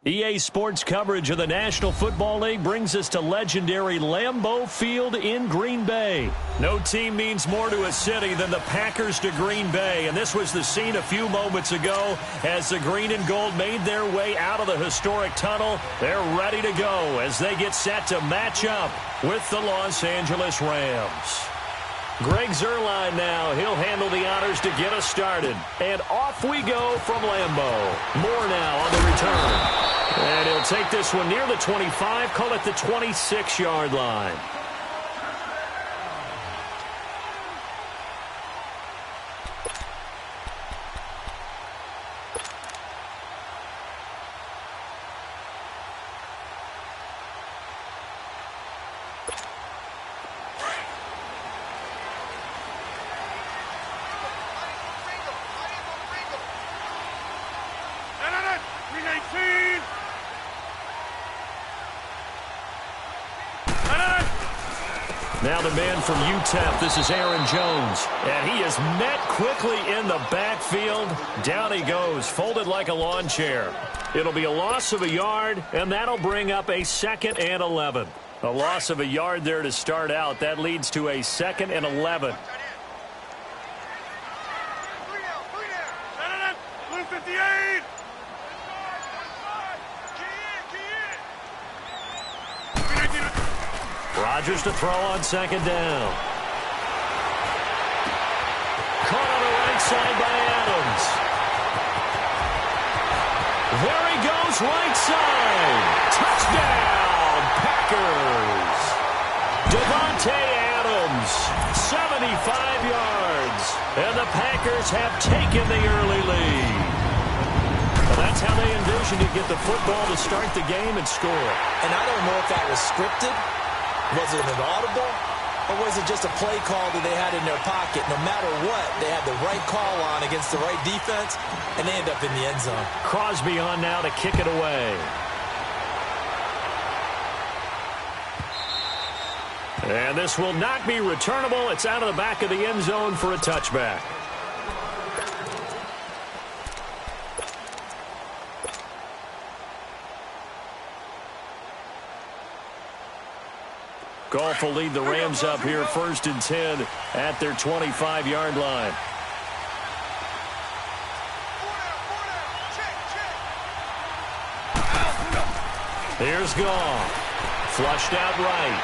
EA Sports coverage of the National Football League brings us to legendary Lambeau Field in Green Bay. No team means more to a city than the Packers to Green Bay, and this was the scene a few moments ago as the green and gold made their way out of the historic tunnel. They're ready to go as they get set to match up with the Los Angeles Rams. Greg Zuerlein now. He'll handle the honors to get us started. And off we go from Lambeau. Moore now on the return. And he'll take this one near the 25, call it the 26-yard line. Now the man from UTEP, this is Aaron Jones. And he is met quickly in the backfield. Down he goes, folded like a lawn chair. It'll be a loss of a yard, and that'll bring up a 2nd and 11. A loss of a yard there to start out. That leads to a 2nd and 11. Rodgers to throw on 2nd down. Caught on the right side by Adams. There he goes, right side. Touchdown, Packers. Davante Adams, 75 yards. And the Packers have taken the early lead. Well, that's how they envisioned to get the football to start the game and score. And I don't know if that was scripted. Was it an audible, or was it just a play call that they had in their pocket? No matter what, they had the right call on against the right defense, and they end up in the end zone. Crosby on now to kick it away. And this will not be returnable. It's out of the back of the end zone for a touchback. Goff will lead the Rams up here 1st and 10 at their 25-yard line. Here's Goff. Flushed out right.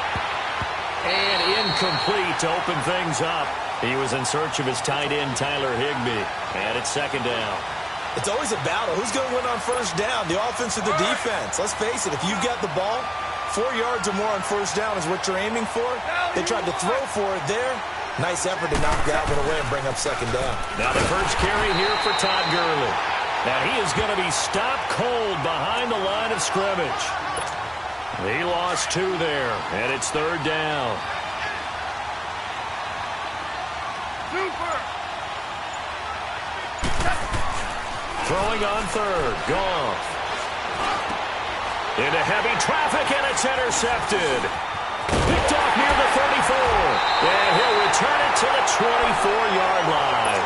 And incomplete to open things up. He was in search of his tight end, Tyler Higbee. And it's 2nd down. It's always a battle. Who's going to win on 1st down, the offense or the defense? Let's face it, if you've got the ball, 4 yards or more on 1st down is what you're aiming for. They tried to throw for it there. Nice effort to knock that one away and bring up 2nd down. Now the first carry here for Todd Gurley. Now he is going to be stopped cold behind the line of scrimmage. He lost 2 there, and it's 3rd down. Throwing on 3rd, Goff. Into heavy traffic, and it's intercepted. Picked off near the 34. And he'll return it to the 24-yard line.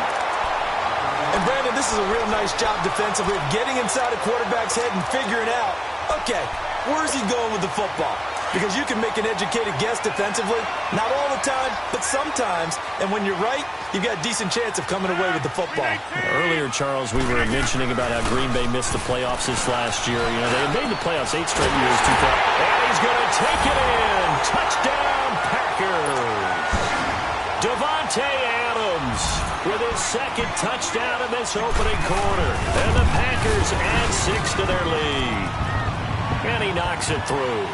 And, Brandon, this is a real nice job defensively of getting inside a quarterback's head and figuring out, okay, where's he going with the football? Because you can make an educated guess defensively. Not all the time, but sometimes. And when you're right, you've got a decent chance of coming away with the football. Earlier, Charles, we were mentioning about how Green Bay missed the playoffs this last year. You know, they had made the playoffs 8 straight years. And he's going to take it in. Touchdown, Packers. Davante Adams with his 2nd touchdown in this opening quarter. And the Packers add 6 to their lead. And he knocks it through.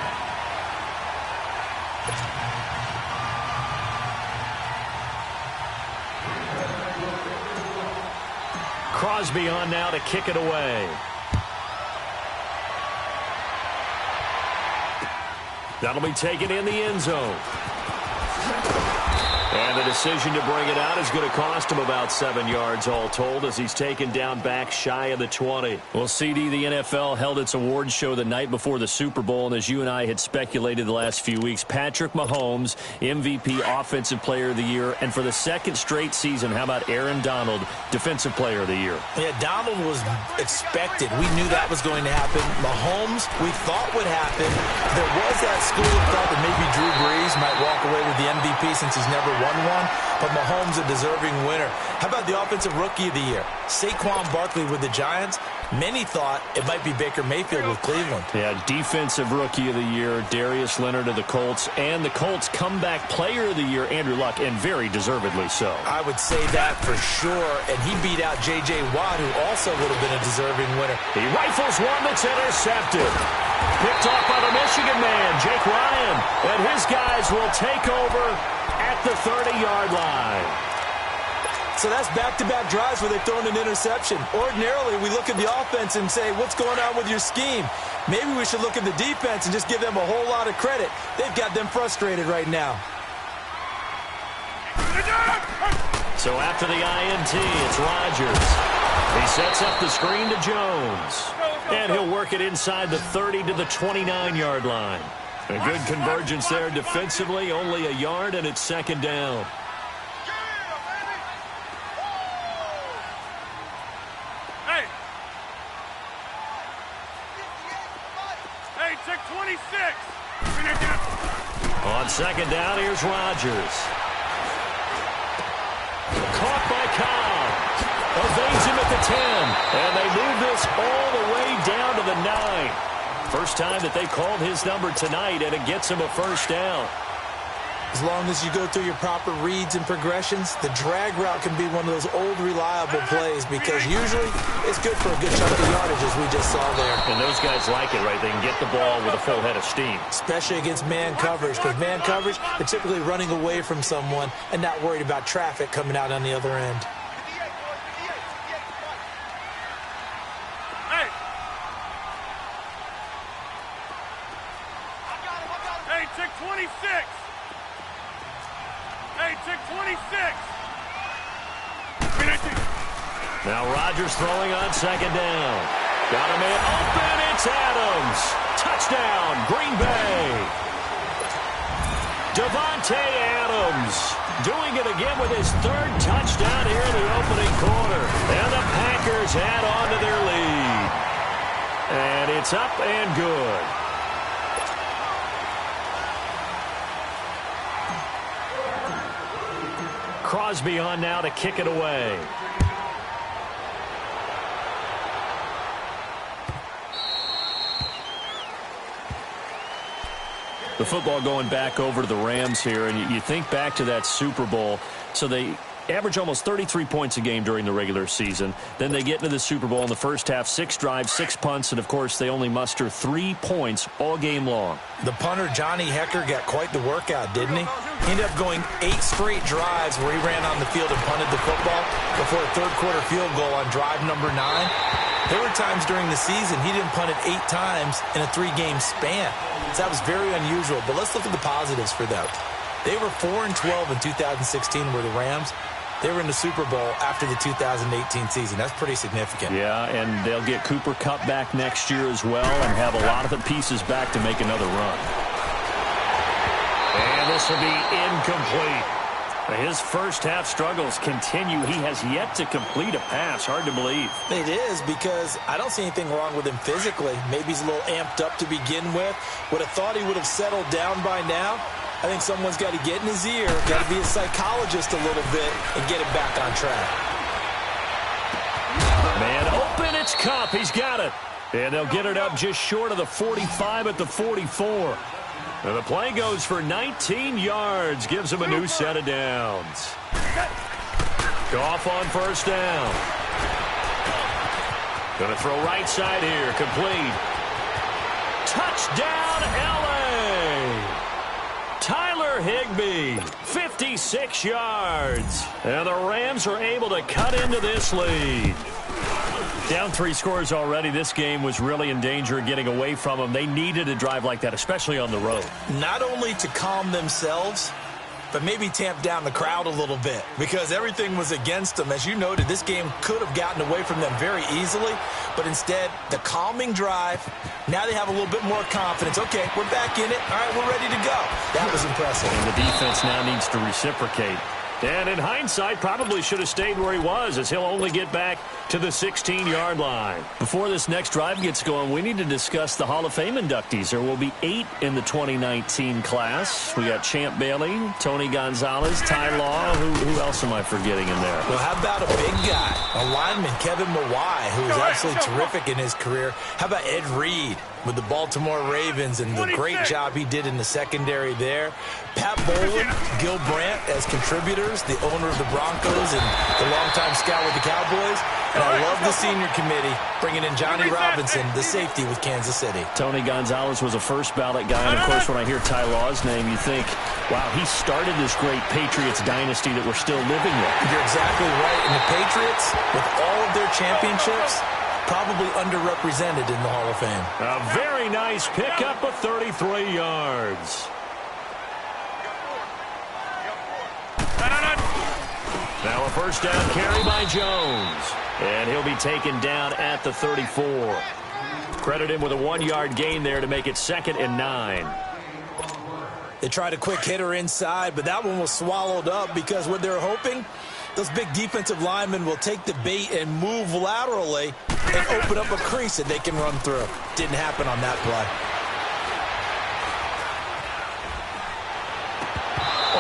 Crosby on now to kick it away. That'll be taken in the end zone. And the decision to bring it out is going to cost him about 7 yards all told as he's taken down back shy of the 20. Well, CD, the NFL held its awards show the night before the Super Bowl, and as you and I had speculated the last few weeks, Patrick Mahomes, MVP, Offensive Player of the Year, and for the second straight season, how about Aaron Donald, Defensive Player of the Year? Yeah, Donald was expected. We knew that was going to happen. Mahomes, we thought would happen. There was that school of thought that maybe Drew Brees might walk away with the MVP since he's never won one, but Mahomes a deserving winner. How about the Offensive Rookie of the Year? Saquon Barkley with the Giants. Many thought it might be Baker Mayfield with Cleveland. Yeah, Defensive Rookie of the Year, Darius Leonard of the Colts, and the Colts Comeback Player of the Year, Andrew Luck, and very deservedly so. I would say that for sure, and he beat out J.J. Watt, who also would have been a deserving winner. He rifles one that's intercepted. Picked off by the Michigan man, Jake Ryan, and his guys will take over at the 30-yard line. So that's back-to-back drives where they've thrown an interception. Ordinarily, we look at the offense and say, what's going on with your scheme? Maybe we should look at the defense and just give them a whole lot of credit. They've got them frustrated right now. So after the INT, it's Rodgers. He sets up the screen to Jones. And he'll work it inside the 30 to the 29-yard line. A good convergence there defensively, only a yard, and it's second down. Hey, check 26. On second down, here's Rodgers. Caught by Cobb. Evades him at the 10. And they move this all the way down to the 9. First time that they called his number tonight, and it gets him a first down. As long as you go through your proper reads and progressions, the drag route can be one of those old reliable plays because usually it's good for a good chunk of yardage, as we just saw there. And those guys like it, right? They can get the ball with a full head of steam. Especially against man coverage, because man coverage, they're typically running away from someone and not worried about traffic coming out on the other end. Hey, check 26. Hey, check 26. Now Rodgers throwing on second down. Got a man open. It's Adams. Touchdown, Green Bay. Davante Adams doing it again with his third touchdown here in the opening quarter. And the Packers add on to their lead. And it's up and good. Crosby on now to kick it away. The football going back over to the Rams here, and you think back to that Super Bowl. So they average almost 33 points a game during the regular season. Then they get into the Super Bowl in the first half, 6 drives, 6 punts, and, of course, they only muster 3 points all game long. The punter, Johnny Hecker, got quite the workout, didn't he? He ended up going 8 straight drives where he ran on the field and punted the football before a third-quarter field goal on drive number 9. There were times during the season he didn't punt it 8 times in a 3-game span. So that was very unusual. But let's look at the positives for them. They were 4-12 in 2016 were the Rams. They were in the Super Bowl after the 2018 season. That's pretty significant. Yeah, and they'll get Cooper Kupp back next year as well and have a lot of the pieces back to make another run. And this will be incomplete. His first half struggles continue. He has yet to complete a pass. Hard to believe. It is, because I don't see anything wrong with him physically. Maybe he's a little amped up to begin with. Would have thought he would have settled down by now. I think someone's got to get in his ear, got to be a psychologist a little bit, and get him back on track. Man open, it's Kupp. He's got it. And they'll get it up just short of the 45 at the 44. And the play goes for 19 yards. Gives him a new set of downs. Goff on first down. Going to throw right side here. Complete. Touchdown, L.A. Tyler Higbee, 56 yards. And the Rams are able to cut into this lead. Down 3 scores already. This game was really in danger of getting away from them. They needed a drive like that, especially on the road. Not only to calm themselves, but maybe tamp down the crowd a little bit because everything was against them. As you noted, this game could have gotten away from them very easily, but instead, the calming drive, now they have a little bit more confidence. Okay, we're back in it. All right, we're ready to go. That was impressive. And the defense now needs to reciprocate. And in hindsight, probably should have stayed where he was, as he'll only get back to the 16-yard line. Before this next drive gets going, we need to discuss the Hall of Fame inductees. There will be 8 in the 2019 class. We got Champ Bailey, Tony Gonzalez, Ty Law. Who else am I forgetting in there? Well, how about a big guy, a lineman, Kevin Mawai, who was absolutely terrific in his career. How about Ed Reed with the Baltimore Ravens and the great job he did in the secondary there. Pat Bowlen, Gil Brandt as contributors, the owner of the Broncos and the longtime scout with the Cowboys. And I love the senior committee bringing in Johnny Robinson, the safety with Kansas City. Tony Gonzalez was a first ballot guy. And, of course, when I hear Ty Law's name, you think, wow, he started this great Patriots dynasty that we're still living with. You're exactly right. And the Patriots, with all of their championships, probably underrepresented in the Hall of Fame. A very nice pickup of 33 yards. Now a first down carry by Jones. And he'll be taken down at the 34. Credit him with a 1-yard gain there to make it 2nd and 9. They tried a quick hitter inside, but that one was swallowed up because what they're hoping, those big defensive linemen will take the bait and move laterally and open up a crease that they can run through. Didn't happen on that play.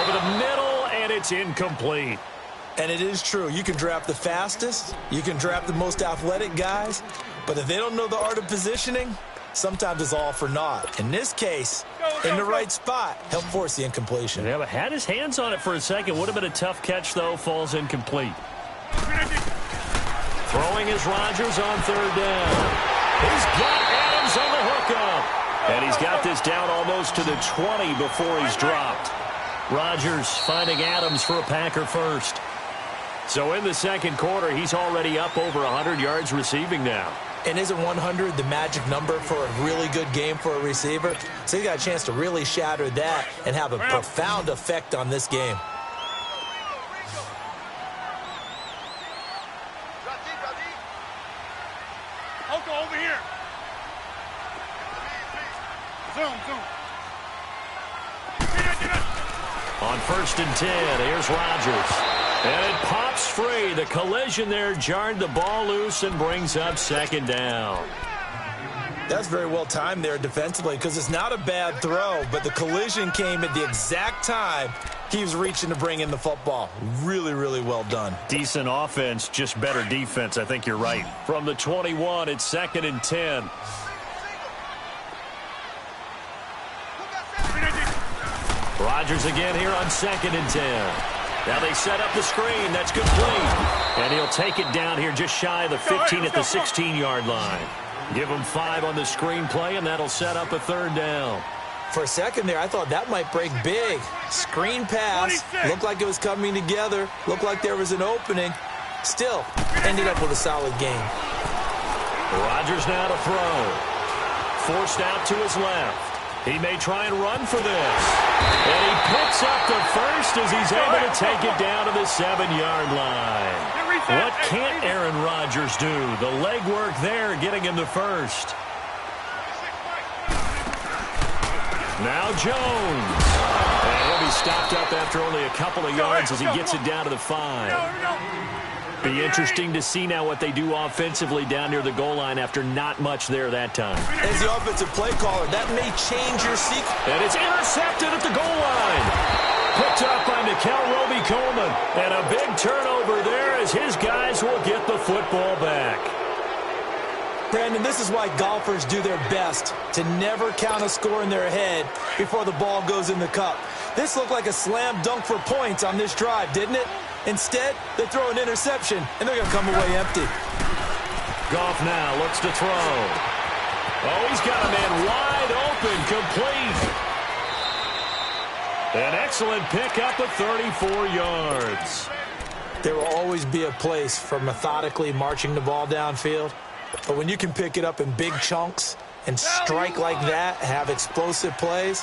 Over the middle, and it's incomplete. And it is true. You can draft the fastest. You can draft the most athletic guys. But if they don't know the art of positioning, sometimes it's all for naught. In this case, in the right spot, help force the incompletion. Yeah, but had his hands on it for a second. Would have been a tough catch, though. Falls incomplete. Throwing is Rodgers on 3rd down. He's got Adams on the hookup. And he's got this down almost to the 20 before he's dropped. Rodgers finding Adams for a Packer first. So in the second quarter, he's already up over 100 yards receiving now. And isn't 100 the magic number for a really good game for a receiver? So he got a chance to really shatter that and have a profound effect on this game. Over here. Zoom. On 1st and 10, here's Rodgers. And it pops free. The collision there jarred the ball loose and brings up 2nd down. That's very well timed there defensively because it's not a bad throw, but the collision came at the exact time he was reaching to bring in the football. Really, really well done. Decent offense, just better defense. I think you're right. From the 21, it's 2nd and 10. Rodgers again here on 2nd and 10. Now they set up the screen. That's complete. And he'll take it down here just shy of the 15 at the 16-yard line. Give him 5 on the screen play, and that'll set up a 3rd down. For a second there, I thought that might break big. Screen pass. Looked like it was coming together. Looked like there was an opening. Still, ended up with a solid game. Rodgers now to throw. Forced out to his left. He may try and run for this. And he picks up the first as he's able to take it down to the 7-yard line. What can't Aaron Rodgers do? The legwork there getting him the first. Now Jones. And he'll be stopped up after only a couple of yards as he gets it down to the 5. Be interesting to see now what they do offensively down near the goal line after not much there that time. As the offensive play caller, that may change your sequence. And it's intercepted at the goal line. Picked up by Nickel Roby-Coleman. And a big turnover there as his guys will get the football back. Brandon, this is why golfers do their best to never count a score in their head before the ball goes in the cup. This looked like a slam dunk for points on this drive, didn't it? Instead, they throw an interception, and they're going to come away empty. Goff now looks to throw. Oh, he's got a man wide open, complete. An excellent pickup of 34 yards. There will always be a place for methodically marching the ball downfield. But when you can pick it up in big chunks and strike like that, have explosive plays,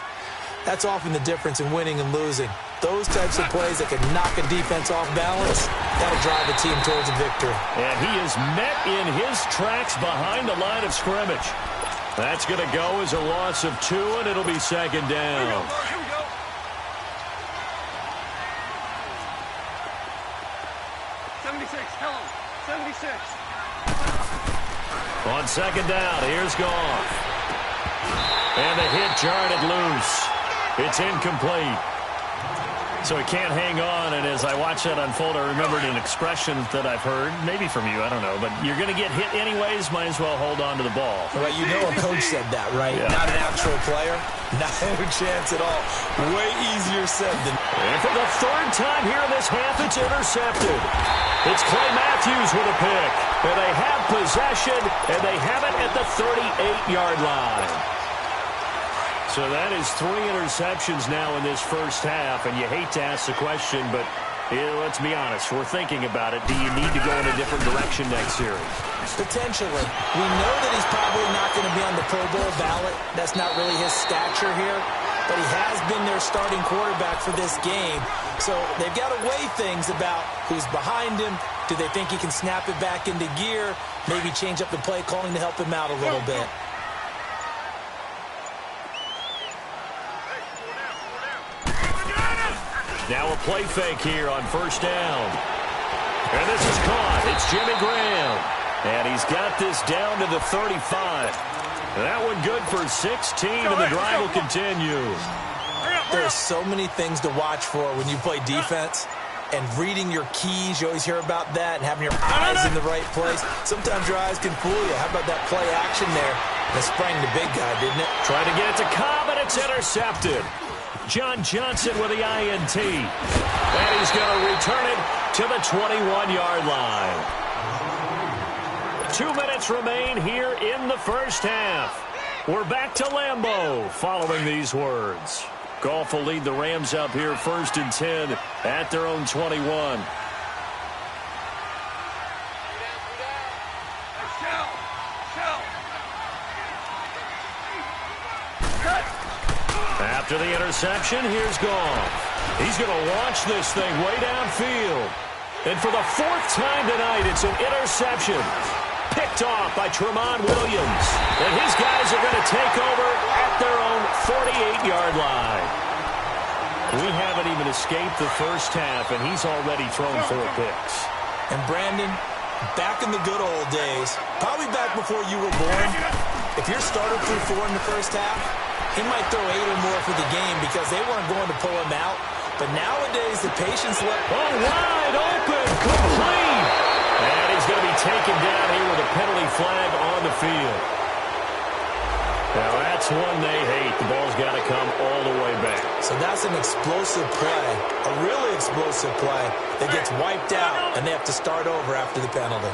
that's often the difference in winning and losing. Those types of plays that can knock a defense off balance, that'll drive a team towards a victory. And he is met in his tracks behind the line of scrimmage. That's going to go as a loss of 2, and it'll be second down. Here we go. Tell him. 76. On second down, here's Goff. And the hit jarred it loose. It's incomplete. So he can't hang on, and as I watch that unfold, I remembered an expression that I've heard, maybe from you, I don't know, but you're going to get hit anyways, might as well hold on to the ball. Well, you know a coach said that, right? Yeah. Not an actual player. No chance at all. Way easier said than... And for the third time here in this half, it's intercepted. It's Clay Matthews with a pick. And they have possession, and they have it at the 38-yard line. So that is 3 interceptions now in this first half, and you hate to ask the question, but let's be honest, we're thinking about it. Do you need to go in a different direction next series? Potentially. We know that he's probably not going to be on the Pro Bowl ballot. That's not really his stature here, but he has been their starting quarterback for this game. So they've got to weigh things about who's behind him. Do they think he can snap it back into gear? Maybe change up the play calling to help him out a little bit. Now a play fake here on first down. And this is caught. It's Jimmy Graham. And he's got this down to the 35. That one good for 16, and the drive will continue. There are so many things to watch for when you play defense. And reading your keys, you always hear about that, and having your eyes in the right place. Sometimes your eyes can fool you. How about that play action there? That sprang the big guy, didn't it? Trying to get it to Cobb, and it's intercepted. John Johnson with the INT. And he's going to return it to the 21-yard line. 2 minutes remain here in the first half. We're back to Lambeau following these words. Goff will lead the Rams up here 1st and 10 at their own 21. After the interception, here's Goff. He's going to launch this thing way downfield. And for the 4th time tonight, it's an interception. Picked off by Tramon Williams. And his guys are going to take over at their own 48-yard line. We haven't even escaped the first half, and he's already thrown 4 picks. And Brandon, back in the good old days, probably back before you were born, if your starter threw 4 in the first half, he might throw 8 or more for the game because they weren't going to pull him out. But nowadays, the patience level... Oh, wide open, complete. And he's going to be taken down here with a penalty flag on the field. Now, that's one they hate. The ball's got to come all the way back. So that's an explosive play, a really explosive play that gets wiped out, and they have to start over after the penalty.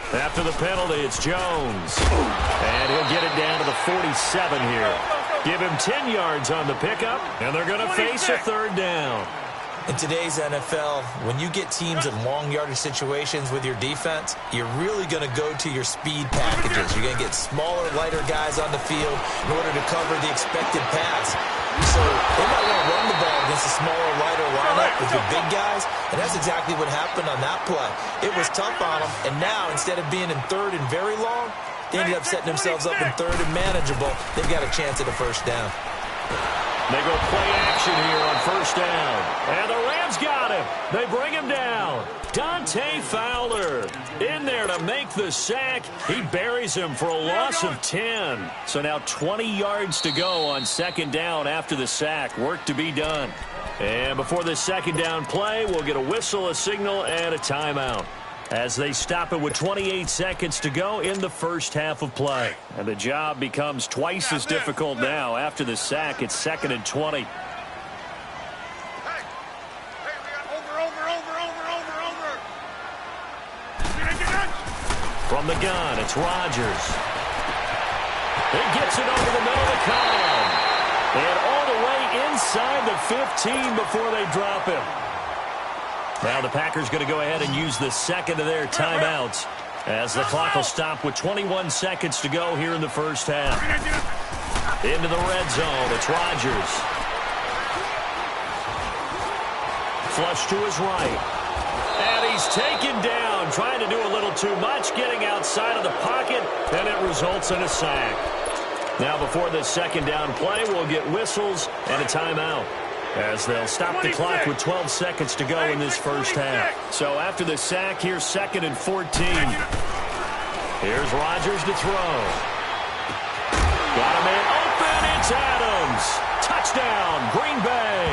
After the penalty, it's Jones. And he'll get it down to the 47 here. Give him 10 yards on the pickup, and they're going to face a 3rd down. In today's NFL, when you get teams in long yardage situations with your defense, you're really going to go to your speed packages. You're going to get smaller, lighter guys on the field in order to cover the expected pass. So they might want to run the ball against a smaller, lighter lineup with your big guys, and that's exactly what happened on that play. It was tough on them, and now instead of being in 3rd and very long, they ended up setting themselves up in 3rd and manageable. They've got a chance at a 1st down. They go play action here on 1st down. And the Rams got him. They bring him down. Dante Fowler in there to make the sack. He buries him for a loss of 10. So now 20 yards to go on 2nd down after the sack. Work to be done. And before this 2nd down play, we'll get a whistle, a signal, and a timeout, as they stop it with 28 seconds to go in the first half of play. And the job becomes twice as difficult now. After the sack, it's 2nd and 20. From the gun, it's Rodgers. He gets it over the middle of the column. And all the way inside the 15 before they drop him. Now the Packers going to go ahead and use the second of their timeouts as the clock will stop with 21 seconds to go here in the first half. Into the red zone, it's Rodgers. Flush to his right. And he's taken down, trying to do a little too much, getting outside of the pocket, and it results in a sack. Now before this second down play, we'll get whistles and a timeout, as they'll stop the clock with 12 seconds to go in this first half. So after the sack, here's 2nd and 14. Here's Rodgers to throw. Got a man open. It's Adams. Touchdown, Green Bay.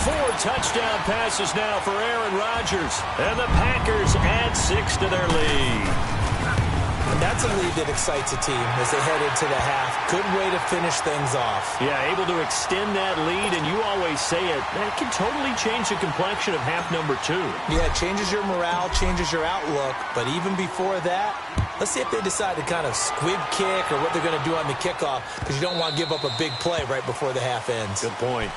4 touchdown passes now for Aaron Rodgers. And the Packers add 6 to their lead. And that's a lead that excites a team as they head into the half. Good way to finish things off. Yeah, able to extend that lead, and you always say it, that can totally change the complexion of half number 2. Yeah, it changes your morale, changes your outlook. But even before that, let's see if they decide to kind of squib kick or what they're going to do on the kickoff, because you don't want to give up a big play right before the half ends. Good point.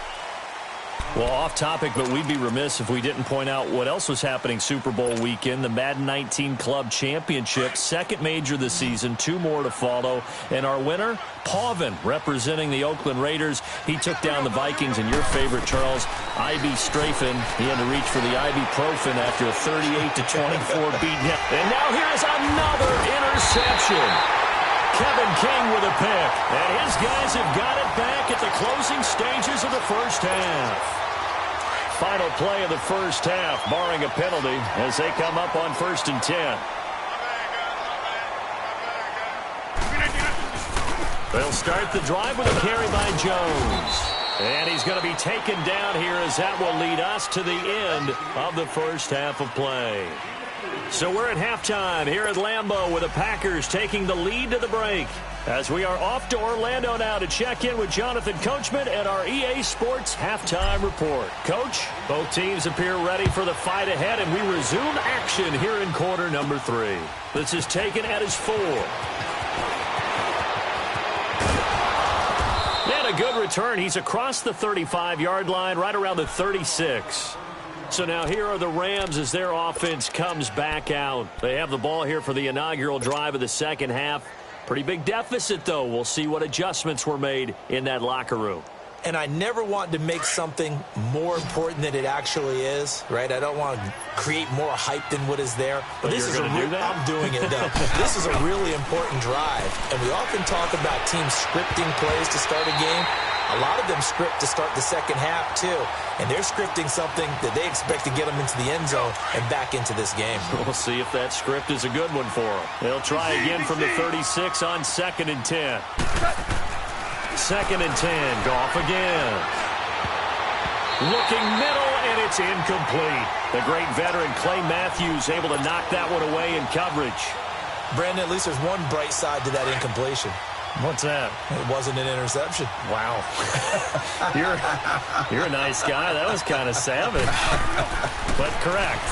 Well, off topic, but we'd be remiss if we didn't point out what else was happening Super Bowl weekend. The Madden 19 Club Championship, second major this season, 2 more to follow. And our winner, Pauvin, representing the Oakland Raiders. He took down the Vikings, and your favorite, Charles, I.B. Strafen. He had to reach for the ibuprofen after a 38-24 beatdown. And now here is another interception. Kevin King with a pick, and his guys have got it back at the closing stages of the first half. Final play of the first half, barring a penalty, as they come up on 1st and 10. They'll start the drive with a carry by Jones. And he's going to be taken down here, as that will lead us to the end of the first half of play. So we're at halftime here at Lambeau with the Packers taking the lead to the break, as we are off to Orlando now to check in with Jonathan Coachman at our EA Sports Halftime Report. Coach, both teams appear ready for the fight ahead, and we resume action here in quarter number 3. This is taken at his 4. And a good return. He's across the 35-yard line, right around the 36. So now here are the Rams as their offense comes back out. They have the ball here for the inaugural drive of the second half. Pretty big deficit, though. We'll see what adjustments were made in that locker room. And I never want to make something more important than it actually is, right? I don't want to create more hype than what is there. But this is I'm doing it, though. This is a really important drive. And we often talk about teams scripting plays to start a game. A lot of them script to start the second half, too. And they're scripting something that they expect to get them into the end zone and back into this game. We'll see if that script is a good one for them. They'll try again from the 36 on 2nd and 10. 2nd and 10. Goff again. Looking middle, and it's incomplete. The great veteran Clay Matthews able to knock that one away in coverage. Brandon, at least there's one bright side to that incompletion. What's that? It wasn't an interception. Wow. You're a nice guy. That was kind of savage. But correct.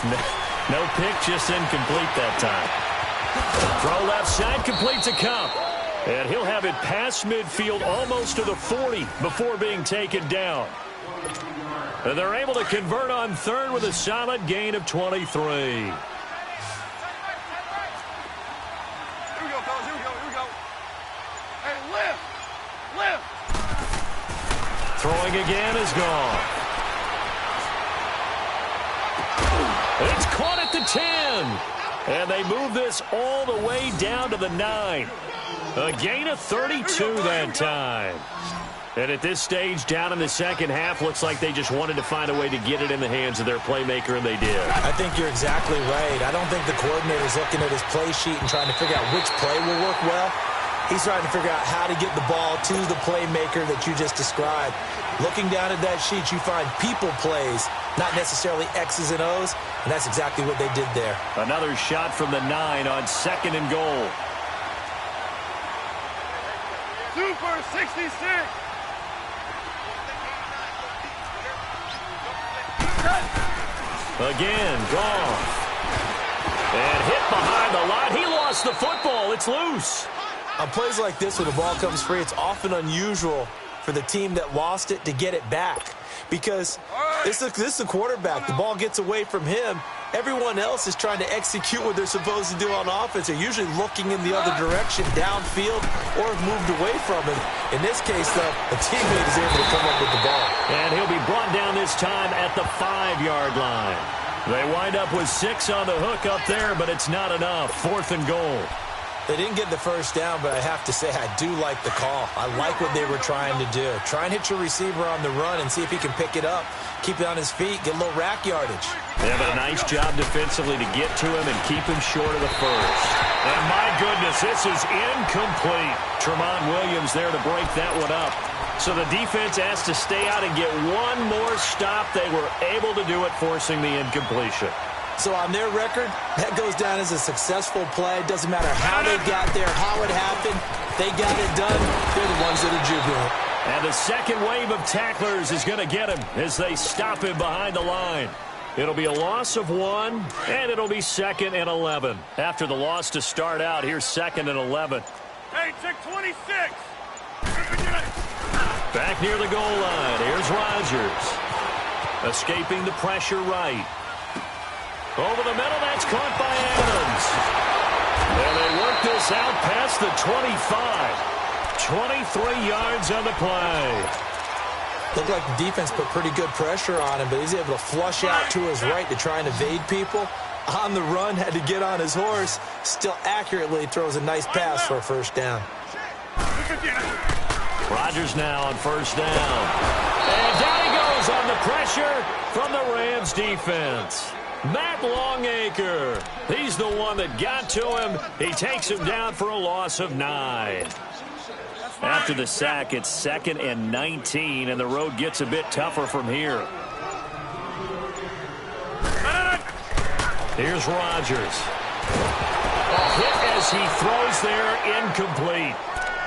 No pick, just incomplete that time. Throw left side, complete to Cup. And he'll have it past midfield almost to the 40 before being taken down. And they're able to convert on 3rd with a solid gain of 23. Throwing again is gone. It's caught at the 10. And they move this all the way down to the 9. A gain of 32 that time. And at this stage, down in the second half, looks like they just wanted to find a way to get it in the hands of their playmaker, and they did. I think you're exactly right. I don't think the coordinator's looking at his play sheet and trying to figure out which play will work well. He's trying to figure out how to get the ball to the playmaker that you just described. Looking down at that sheet, you find people plays, not necessarily X's and O's, and that's exactly what they did there. Another shot from the 9 on 2nd and goal. Super 66. Again, gone. And hit behind the line. He lost the football. It's loose. On plays like this, when the ball comes free, it's often unusual for the team that lost it to get it back. Because this is the quarterback. The ball gets away from him. Everyone else is trying to execute what they're supposed to do on offense. They're usually looking in the other direction, downfield, or have moved away from him. In this case, though, a teammate is able to come up with the ball. And he'll be brought down this time at the 5-yard line. They wind up with 6 on the hook up there, but it's not enough. 4th and goal. They didn't get the first down, but I have to say I do like the call. I like what they were trying to do. Try and hit your receiver on the run and see if he can pick it up. Keep it on his feet, get a little rack yardage. They have a nice job defensively to get to him and keep him short of the first. And my goodness, this is incomplete. Tremont Williams there to break that one up. So the defense has to stay out and get one more stop. They were able to do it, forcing the incompletion. So on their record, that goes down as a successful play. It doesn't matter how they got there, how it happened. They got it done. They're the ones that are jubilant. And the second wave of tacklers is going to get him as they stop him behind the line. It'll be a loss of 1, and it'll be 2nd and 11. After the loss to start out, here's 2nd and 11. Hey, check 26. Back near the goal line, here's Rodgers. Escaping the pressure right. Over the middle, that's caught by Adams. And they work this out past the 25. 23 yards on the play. Looked like the defense put pretty good pressure on him, but he's able to flush out to his right to try and evade people. On the run, had to get on his horse. Still accurately throws a nice pass for a first down. Rodgers now on first down. And down he goes on the pressure from the Rams defense. Matt Longacre, he's the one that got to him. He takes him down for a loss of 9. After the sack, it's 2nd and 19, and the road gets a bit tougher from here. Here's Rodgers. A hit as he throws there, incomplete.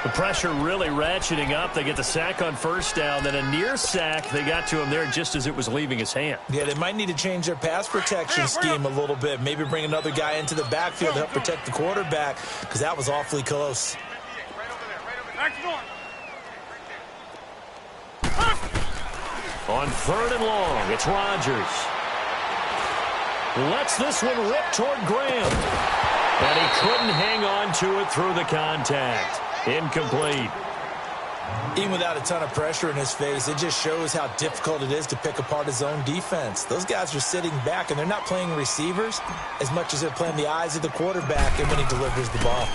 The pressure really ratcheting up. They get the sack on first down. Then a near sack. They got to him there just as it was leaving his hand. Yeah, they might need to change their pass protection scheme a little bit. Maybe bring another guy into the backfield to help protect the quarterback, because that was awfully close. On 3rd and long, it's Rodgers. Lets this one rip toward Graham. And he couldn't hang on to it through the contact. Incomplete. Even without a ton of pressure in his face, it just shows how difficult it is to pick apart his own defense. Those guys are sitting back, and they're not playing receivers as much as they're playing the eyes of the quarterback and when he delivers the ball.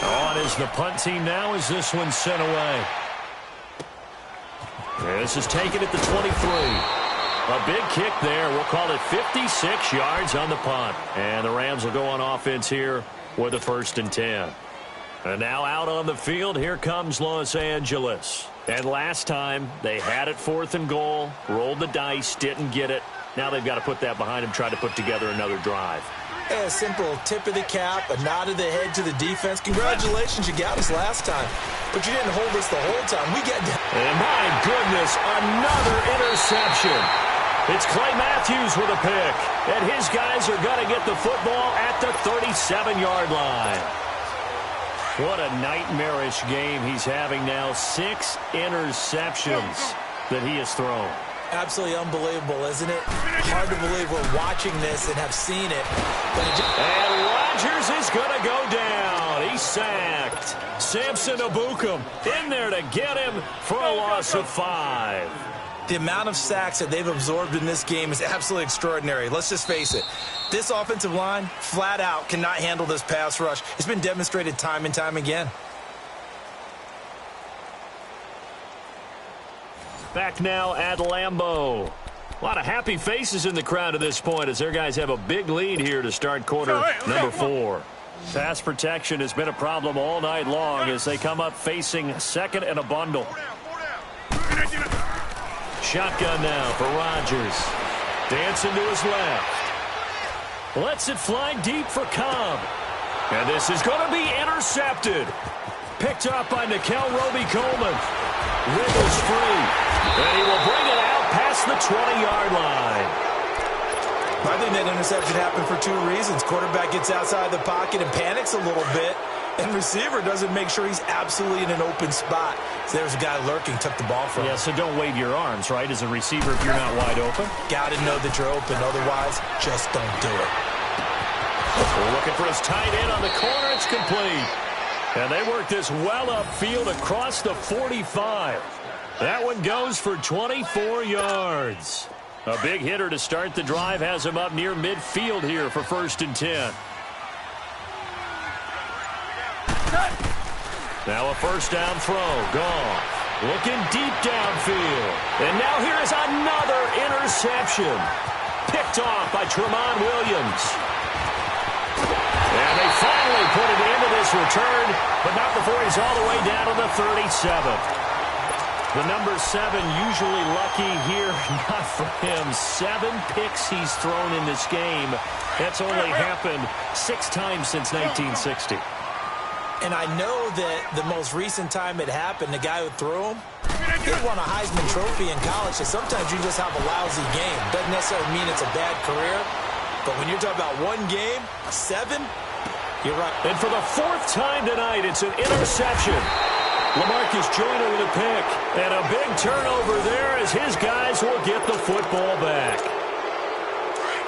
On is the punt team now as this one's sent away. This is taken at the 23. A big kick there. We'll call it 56 yards on the punt. And the Rams will go on offense here with a 1st and 10. And now out on the field, here comes Los Angeles. And last time, they had it 4th and goal, rolled the dice, didn't get it. Now they've got to put that behind them, try to put together another drive. A simple tip of the cap, a nod of the head to the defense. Congratulations, you got us last time. But you didn't hold us the whole time. We get down. And my goodness, another interception. It's Clay Matthews with a pick. And his guys are going to get the football at the 37-yard line. What a nightmarish game he's having now. 6 interceptions that he has thrown. Absolutely unbelievable, isn't it? Hard to believe we're watching this and have seen it. And Rodgers is going to go down. He's sacked. Samson Abukum in there to get him for a loss of 5. The amount of sacks that they've absorbed in this game is absolutely extraordinary. Let's just face it. This offensive line, flat out, cannot handle this pass rush. It's been demonstrated time and time again. Back now at Lambeau. A lot of happy faces in the crowd at this point as their guys have a big lead here to start quarter number 4. Pass protection has been a problem all night long as they come up facing 2nd and a bundle. Shotgun now for Rodgers. Dancing to his left. Lets it fly deep for Cobb. And this is going to be intercepted. Picked up by Nikel Roby-Coleman. Wiggles free. And he will bring it out past the 20-yard line. I think that interception happened for 2 reasons. Quarterback gets outside the pocket and panics a little bit. And receiver doesn't make sure he's absolutely in an open spot. So there's a guy lurking, took the ball from him. Yeah, so don't wave your arms, right, as a receiver if you're not wide open. Got to know that you're open. Otherwise, just don't do it. We're looking for his tight end on the corner. It's complete. And they work this well upfield across the 45. That one goes for 24 yards. A big hitter to start the drive has him up near midfield here for 1st and 10. Now a first down throw. Goff looking deep downfield. And now here is another interception. Picked off by Tramon Williams. And they finally put it into this return, but not before he's all the way down to the 37th. The number 7 usually lucky here. Not for him. 7 picks he's thrown in this game. That's only happened 6 times since 1960. And I know that the most recent time it happened, the guy who threw him, he won a Heisman Trophy in college, so sometimes you just have a lousy game. Doesn't necessarily mean it's a bad career, but when you're talking about one game, 7, you're right. And for the 4th time tonight, it's an interception. LaMarcus Joyner with a pick, and a big turnover there as his guys will get the football back.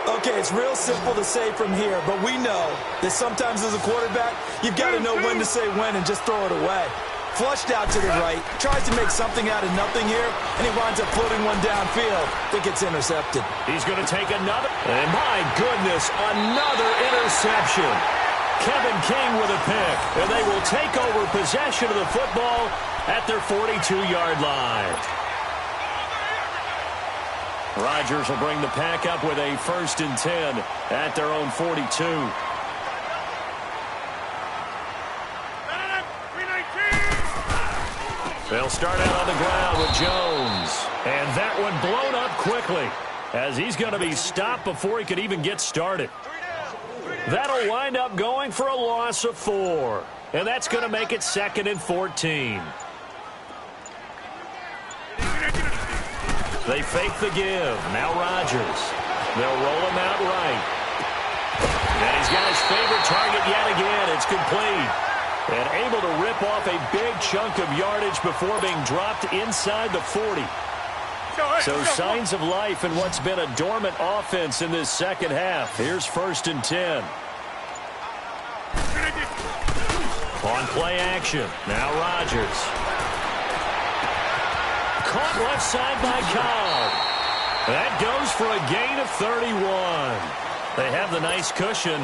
Okay, it's real simple to say from here, but we know that sometimes as a quarterback, you've got to know when to say when and just throw it away. Flushed out to the right, tries to make something out of nothing here, and he winds up floating one downfield. I think it's intercepted. He's going to take another, and my goodness, another interception. Kevin King with a pick, and they will take over possession of the football at their 42-yard line. Rodgers will bring the pack up with a 1st and 10 at their own 42. They'll start out on the ground with Jones. And that one blown up quickly as he's going to be stopped before he could even get started. That'll wind up going for a loss of 4. And that's going to make it 2nd and 14. They fake the give. Now Rodgers. They'll roll him out right. And he's got his favorite target yet again. It's complete. And able to rip off a big chunk of yardage before being dropped inside the 40. So signs of life in what's been a dormant offense in this second half. Here's 1st and 10. On play action. Now Rodgers. Caught left side by Cobb. That goes for a gain of 31. They have the nice cushion.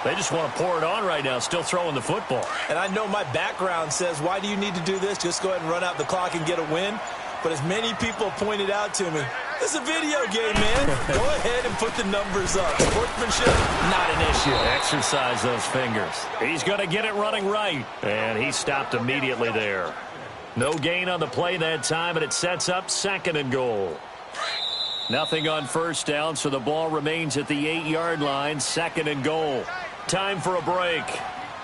They just want to pour it on right now, still throwing the football. And I know my background says, why do you need to do this? Just go ahead and run out the clock and get a win. But as many people pointed out to me, this is a video game, man. Go ahead and put the numbers up. Sportsmanship, not an issue. Exercise those fingers. He's going to get it running right. And he stopped immediately there. No gain on the play that time, and it sets up 2nd and goal. Nothing on 1st down, so the ball remains at the 8-yard line, 2nd and goal. Time for a break.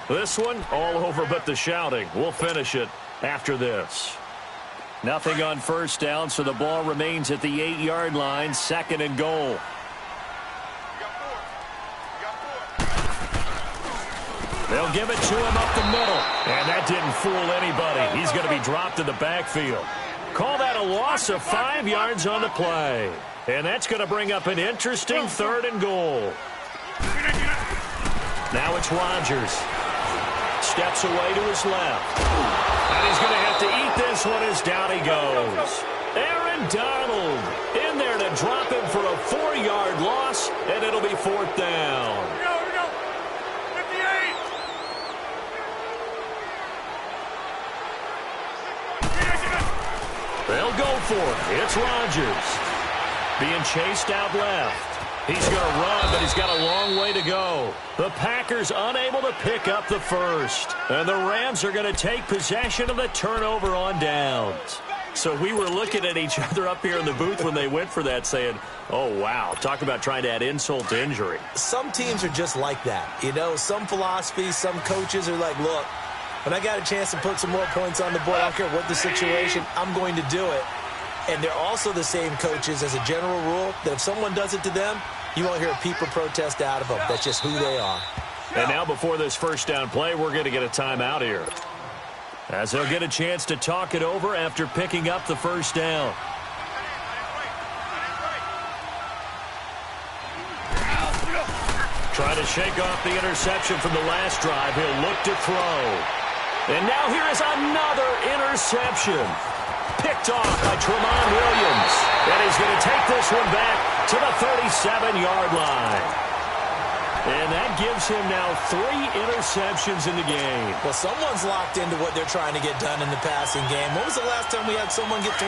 This one, all over but the shouting. We'll finish it after this. Nothing on 1st down, so the ball remains at the 8-yard line, 2nd and goal. They'll give it to him up the middle. And that didn't fool anybody. He's going to be dropped in the backfield. Call that a loss of 5 yards on the play. And that's going to bring up an interesting 3rd and goal. Now it's Rodgers. Steps away to his left. And he's going to have to eat this one as down he goes. Aaron Donald in there to drop him for a 4-yard loss, and it'll be 4th down. Here we go. 58. They'll go for it. It's Rodgers. Being chased out left. He's going to run, but he's got a long way to go. The Packers unable to pick up the first. And the Rams are going to take possession of the turnover on downs. So we were looking at each other up here in the booth when they went for that saying, oh, wow, talk about trying to add insult to injury. Some teams are just like that. You know, some philosophies, some coaches are like, look, when I got a chance to put some more points on the board, I don't care what the situation, I'm going to do it. And they're also the same coaches as a general rule that if someone does it to them, you won't hear a peep or protest out of them. That's just who they are. And now before this first down play, we're going to get a timeout here, as they'll get a chance to talk it over after picking up the first down. Trying to shake off the interception from the last drive. He'll look to throw. And now here is another interception. Picked off by Tramon Williams. And he's going to take this one back to the 37-yard line. And that gives him now 3 interceptions in the game. Well, someone's locked into what they're trying to get done in the passing game. When was the last time we had someone get 3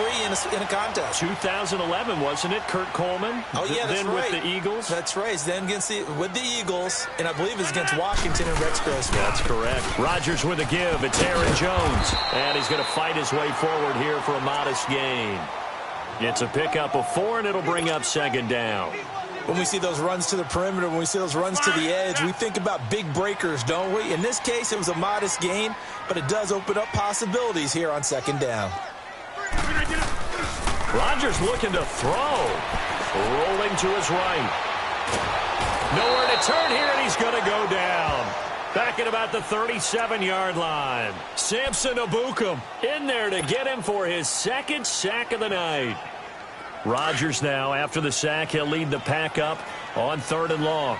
in a contest? 2011, wasn't it? Kurt Coleman? Oh, yeah, that's then right. With the Eagles? That's right. Then with the Eagles, and I believe it's against Washington and Rex Grossman. That's correct. Rodgers with a give. It's Aaron Jones. And he's going to fight his way forward here for a modest gain. It's a pickup of 4, and it'll bring up second down. When we see those runs to the perimeter, when we see those runs to the edge, we think about big breakers, don't we? In this case, it was a modest gain, but it does open up possibilities here on second down. Rodgers looking to throw. Rolling to his right. Nowhere to turn here, and he's going to go down. Back at about the 37-yard line. Samson Ebukam in there to get him for his second sack of the night. Rodgers now, after the sack, he'll lead the pack up on 3rd and long.